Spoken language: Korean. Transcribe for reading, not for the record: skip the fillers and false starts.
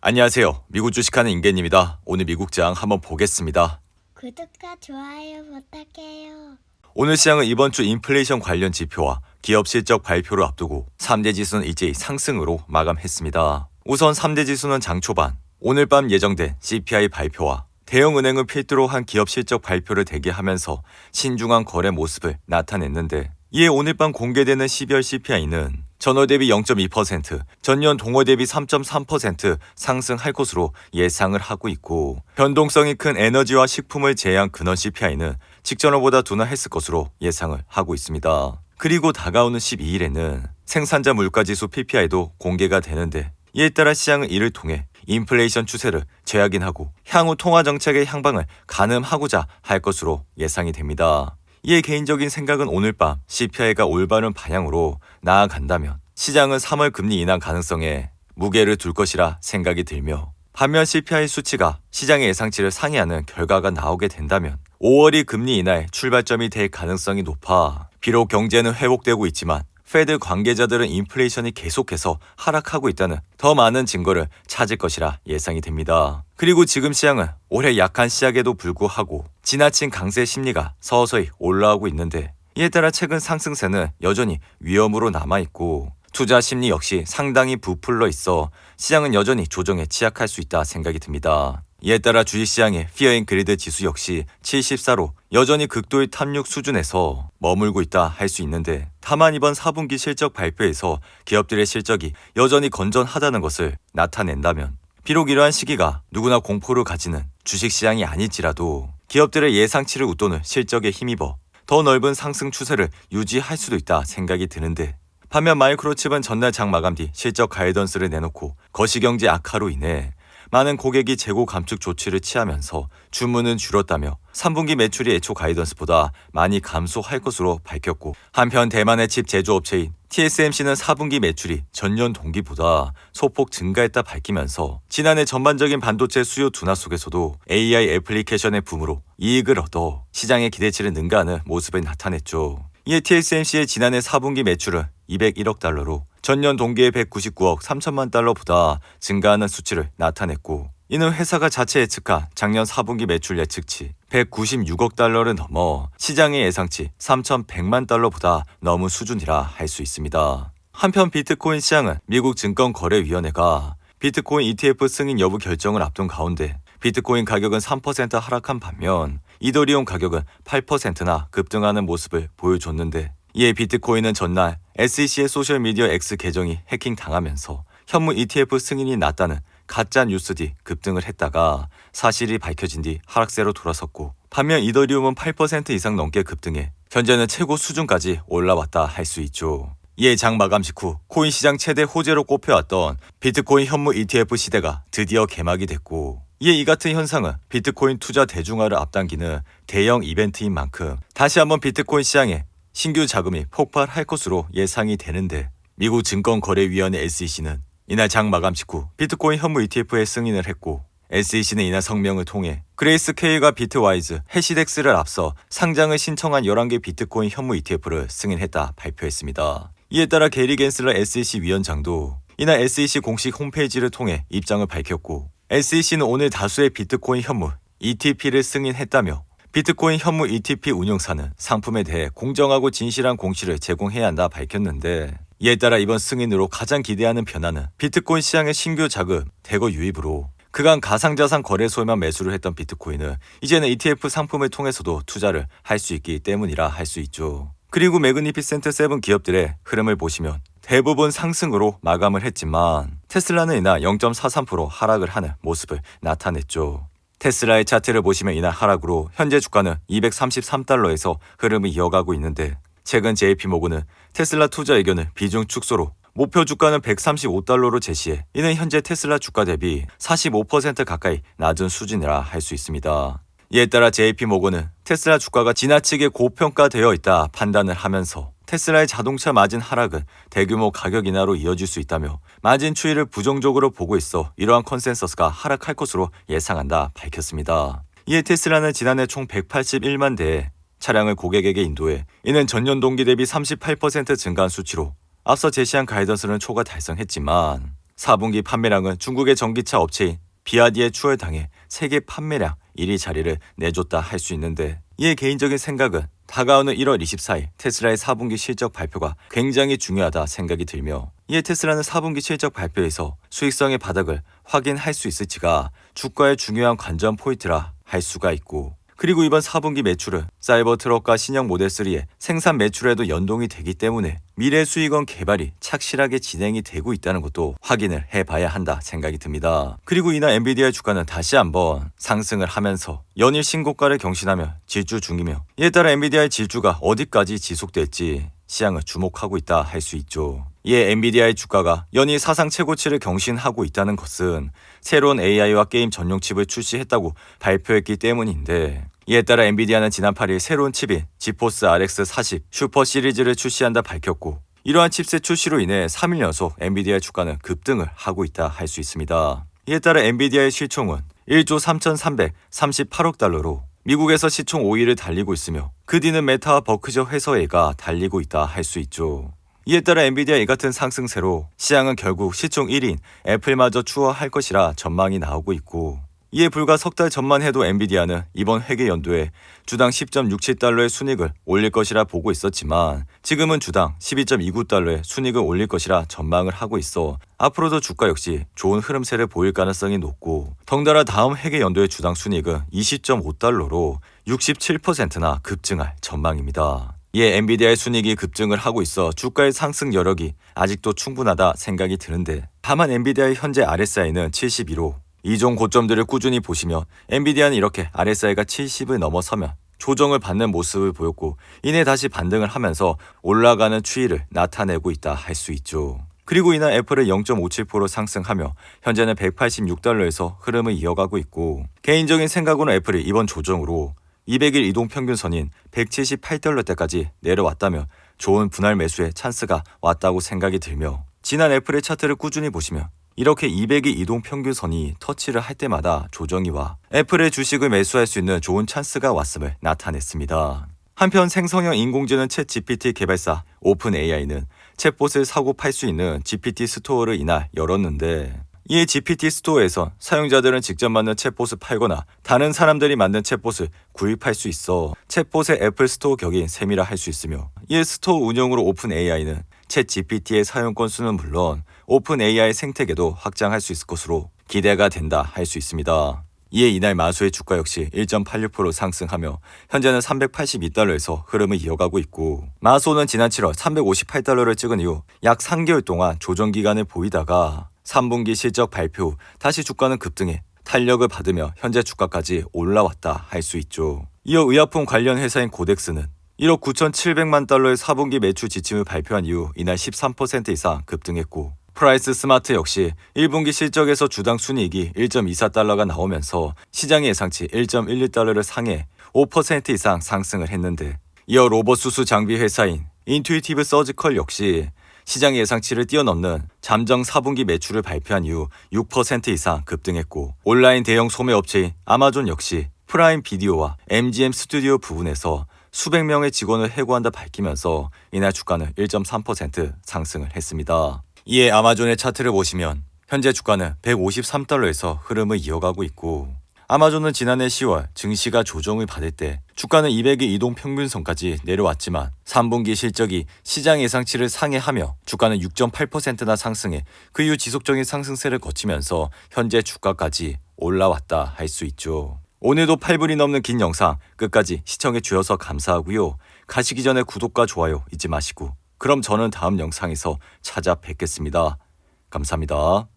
안녕하세요. 미국 주식하는 임계입니다. 오늘 미국장 한번 보겠습니다. 구독과 좋아요 부탁해요. 오늘 시장은 이번 주 인플레이션 관련 지표와 기업 실적 발표를 앞두고 3대 지수는 일제히 상승으로 마감했습니다. 우선 3대 지수는 장 초반 오늘 밤 예정된 CPI 발표와 대형은행을 필두로 한 기업 실적 발표를 대기하면서 신중한 거래 모습을 나타냈는데, 이에 오늘 밤 공개되는 12월 CPI는 전월 대비 0.2%, 전년 동월 대비 3.3% 상승할 것으로 예상을 하고 있고, 변동성이 큰 에너지와 식품을 제외한 근원 CPI는 직전월보다 둔화했을 것으로 예상을 하고 있습니다. 그리고 다가오는 12일에는 생산자 물가지수 PPI도 공개가 되는데, 이에 따라 시장은 이를 통해 인플레이션 추세를 재확인하고 향후 통화정책의 향방을 가늠하고자 할 것으로 예상이 됩니다. 이에 개인적인 생각은 오늘 밤 CPI가 올바른 방향으로 나아간다면 시장은 3월 금리 인하 가능성에 무게를 둘 것이라 생각이 들며, 반면 CPI 수치가 시장의 예상치를 상회하는 결과가 나오게 된다면 5월이 금리 인하의 출발점이 될 가능성이 높아 비록 경제는 회복되고 있지만 페드 관계자들은 인플레이션이 계속해서 하락하고 있다는 더 많은 증거를 찾을 것이라 예상이 됩니다. 그리고 지금 시장은 올해 약한 시작에도 불구하고 지나친 강세 심리가 서서히 올라오고 있는데, 이에 따라 최근 상승세는 여전히 위험으로 남아있고 투자 심리 역시 상당히 부풀러 있어 시장은 여전히 조정에 취약할 수 있다 생각이 듭니다. 이에 따라 주식시장의 피어앤그리드 지수 역시 74로 여전히 극도의 탐욕 수준에서 머물고 있다 할 수 있는데, 다만 이번 4분기 실적 발표에서 기업들의 실적이 여전히 건전하다는 것을 나타낸다면, 비록 이러한 시기가 누구나 공포를 가지는 주식시장이 아닐지라도 기업들의 예상치를 웃도는 실적에 힘입어 더 넓은 상승 추세를 유지할 수도 있다 생각이 드는데, 반면 마이크로칩은 전날 장 마감 뒤 실적 가이던스를 내놓고 거시경제 악화로 인해 많은 고객이 재고 감축 조치를 취하면서 주문은 줄었다며 3분기 매출이 애초 가이던스보다 많이 감소할 것으로 밝혔고, 한편 대만의 칩 제조업체인 TSMC는 4분기 매출이 전년 동기보다 소폭 증가했다 밝히면서 지난해 전반적인 반도체 수요 둔화 속에서도 AI 애플리케이션의 붐으로 이익을 얻어 시장의 기대치를 능가하는 모습을 나타냈죠. 이에 TSMC의 지난해 4분기 매출은 201억 달러로 전년 동기의 199억 3천만 달러보다 증가하는 수치를 나타냈고, 이는 회사가 자체 예측한 작년 4분기 매출 예측치 196억 달러를 넘어 시장의 예상치 3,100만 달러보다 넘은 수준이라 할 수 있습니다. 한편 비트코인 시장은 미국 증권거래위원회가 비트코인 ETF 승인 여부 결정을 앞둔 가운데 비트코인 가격은 3% 하락한 반면 이더리움 가격은 8%나 급등하는 모습을 보여줬는데, 이에 비트코인은 전날 SEC의 소셜미디어 X 계정이 해킹당하면서 현무 ETF 승인이 났다는 가짜 뉴스 뒤 급등을 했다가 사실이 밝혀진 뒤 하락세로 돌아섰고, 반면 이더리움은 8% 이상 넘게 급등해 현재는 최고 수준까지 올라왔다 할 수 있죠. 이에 장 마감 직후 코인 시장 최대 호재로 꼽혀왔던 비트코인 현무 ETF 시대가 드디어 개막이 됐고, 이에 이 같은 현상은 비트코인 투자 대중화를 앞당기는 대형 이벤트인 만큼 다시 한번 비트코인 시장에 신규 자금이 폭발할 것으로 예상이 되는데, 미국 증권거래위원회 SEC는 이날 장 마감 직후 비트코인 현무 ETF에 승인을 했고, SEC는 이날 성명을 통해 그레이스케일과 비트와이즈, 해시덱스를 앞서 상장을 신청한 11개 비트코인 현무 ETF를 승인했다 발표했습니다. 이에 따라 게리 겐슬러 SEC 위원장도 이날 SEC 공식 홈페이지를 통해 입장을 밝혔고, SEC는 오늘 다수의 비트코인 현무 ETP를 승인했다며 비트코인 현무 ETP 운용사는 상품에 대해 공정하고 진실한 공시를 제공해야 한다 밝혔는데, 이에 따라 이번 승인으로 가장 기대하는 변화는 비트코인 시장의 신규 자금 대거 유입으로 그간 가상자산 거래소에만 매수를 했던 비트코인은 이제는 ETF 상품을 통해서도 투자를 할 수 있기 때문이라 할 수 있죠. 그리고 매그니피센트 7 기업들의 흐름을 보시면 대부분 상승으로 마감을 했지만 테슬라는 이날 0.43% 하락을 하는 모습을 나타냈죠. 테슬라의 차트를 보시면 이날 하락으로 현재 주가는 233달러에서 흐름을 이어가고 있는데, 최근 JP모건은 테슬라 투자 의견을 비중 축소로 목표 주가는 135달러로 제시해 이는 현재 테슬라 주가 대비 45% 가까이 낮은 수준이라 할 수 있습니다. 이에 따라 JP모건은 테슬라 주가가 지나치게 고평가되어 있다 판단을 하면서 테슬라의 자동차 마진 하락은 대규모 가격 인하로 이어질 수 있다며 마진 추이를 부정적으로 보고 있어 이러한 컨센서스가 하락할 것으로 예상한다 밝혔습니다. 이에 테슬라는 지난해 총 181만 대의 차량을 고객에게 인도해 이는 전년 동기 대비 38% 증가한 수치로 앞서 제시한 가이던스는 초과 달성했지만 4분기 판매량은 중국의 전기차 업체인 비아디에 추월당해 세계 판매량 1위 자리를 내줬다 할 수 있는데, 이의 개인적인 생각은 다가오는 1월 24일 테슬라의 4분기 실적 발표가 굉장히 중요하다 생각이 들며, 이에 테슬라는 4분기 실적 발표에서 수익성의 바닥을 확인할 수 있을지가 주가의 중요한 관전 포인트라 할 수가 있고, 그리고 이번 4분기 매출은 사이버 트럭과 신형 모델 3의 생산 매출에도 연동이 되기 때문에 미래 수익원 개발이 착실하게 진행이 되고 있다는 것도 확인을 해봐야 한다 생각이 듭니다. 그리고 이날 엔비디아의 주가는 다시 한번 상승을 하면서 연일 신고가를 경신하며 질주 중이며, 이에 따라 엔비디아의 질주가 어디까지 지속될지 시장을 주목하고 있다 할 수 있죠. 이에 엔비디아의 주가가 연일 사상 최고치를 경신하고 있다는 것은 새로운 AI와 게임 전용 칩을 출시했다고 발표했기 때문인데, 이에 따라 엔비디아는 지난 8일 새로운 칩인 지포스 RX 40 슈퍼 시리즈를 출시한다 밝혔고, 이러한 칩셋 출시로 인해 3일 연속 엔비디아의 주가는 급등을 하고 있다 할 수 있습니다. 이에 따라 엔비디아의 시총은 1조 3,338억 달러로 미국에서 시총 5위를 달리고 있으며, 그 뒤는 메타와 버크셔 해서웨이가 달리고 있다 할 수 있죠. 이에 따라 엔비디아 이 같은 상승세로 시장은 결국 시총 1위인 애플마저 추월할 것이라 전망이 나오고 있고, 이에 불과 석 달 전만 해도 엔비디아는 이번 회계 연도에 주당 10.67달러의 순이익을 올릴 것이라 보고 있었지만, 지금은 주당 12.29달러의 순이익을 올릴 것이라 전망을 하고 있어 앞으로도 주가 역시 좋은 흐름세를 보일 가능성이 높고, 덩달아 다음 회계 연도의 주당 순이익은 20.5달러로 67%나 급증할 전망입니다. 이에 엔비디아의 순이익이 급증을 하고 있어 주가의 상승 여력이 아직도 충분하다 생각이 드는데, 다만 엔비디아의 현재 RSI는 72로 이종 고점들을 꾸준히 보시면 엔비디아는 이렇게 RSI가 70을 넘어서면 조정을 받는 모습을 보였고, 이내 다시 반등을 하면서 올라가는 추이를 나타내고 있다 할 수 있죠. 그리고 이날 애플은 0.57% 상승하며 현재는 186달러에서 흐름을 이어가고 있고, 개인적인 생각으로는 애플이 이번 조정으로 200일 이동평균선인 178달러대까지 내려왔다면 좋은 분할 매수의 찬스가 왔다고 생각이 들며, 지난 애플의 차트를 꾸준히 보시면 이렇게 200일 이동평균선이 터치를 할 때마다 조정이 와 애플의 주식을 매수할 수 있는 좋은 찬스가 왔음을 나타냈습니다. 한편 생성형 인공지능 챗 GPT 개발사 오픈 AI는 챗봇을 사고 팔 수 있는 GPT 스토어를 이날 열었는데, 이 GPT 스토어에선 사용자들은 직접 만든 챗봇을 팔거나 다른 사람들이 만든 챗봇을 구입할 수 있어 챗봇의 애플 스토어 격인 셈이라 할 수 있으며, 이 스토어 운영으로 오픈 AI는 챗 GPT의 사용권 수는 물론 오픈 AI 생태계도 확장할 수 있을 것으로 기대가 된다 할 수 있습니다. 이에 이날 마소의 주가 역시 1.86% 상승하며 현재는 382달러에서 흐름을 이어가고 있고, 마소는 지난 7월 358달러를 찍은 이후 약 3개월 동안 조정 기간을 보이다가 3분기 실적 발표 후 다시 주가는 급등해 탄력을 받으며 현재 주가까지 올라왔다 할 수 있죠. 이어 의약품 관련 회사인 고덱스는 1억 9,700만 달러의 4분기 매출 지침을 발표한 이후 이날 13% 이상 급등했고, 프라이스 스마트 역시 1분기 실적에서 주당 순이익이 1.24달러가 나오면서 시장의 예상치 1.11달러를 상해 5% 이상 상승을 했는데, 이어 로봇 수수 장비 회사인 인투이티브 서지컬 역시 시장 예상치를 뛰어넘는 잠정 4분기 매출을 발표한 이후 6% 이상 급등했고, 온라인 대형 소매 업체인 아마존 역시 프라임 비디오와 MGM 스튜디오 부분에서 수백 명의 직원을 해고한다 밝히면서 이날 주가는 1.3% 상승을 했습니다. 이에 아마존의 차트를 보시면 현재 주가는 153달러에서 흐름을 이어가고 있고, 아마존은 지난해 10월 증시가 조정을 받을 때 주가는 200일 이동평균선까지 내려왔지만 3분기 실적이 시장 예상치를 상회하며 주가는 6.8%나 상승해 그 이후 지속적인 상승세를 거치면서 현재 주가까지 올라왔다 할 수 있죠. 오늘도 8분이 넘는 긴 영상 끝까지 시청해 주셔서 감사하고요. 가시기 전에 구독과 좋아요 잊지 마시고, 그럼 저는 다음 영상에서 찾아뵙겠습니다. 감사합니다.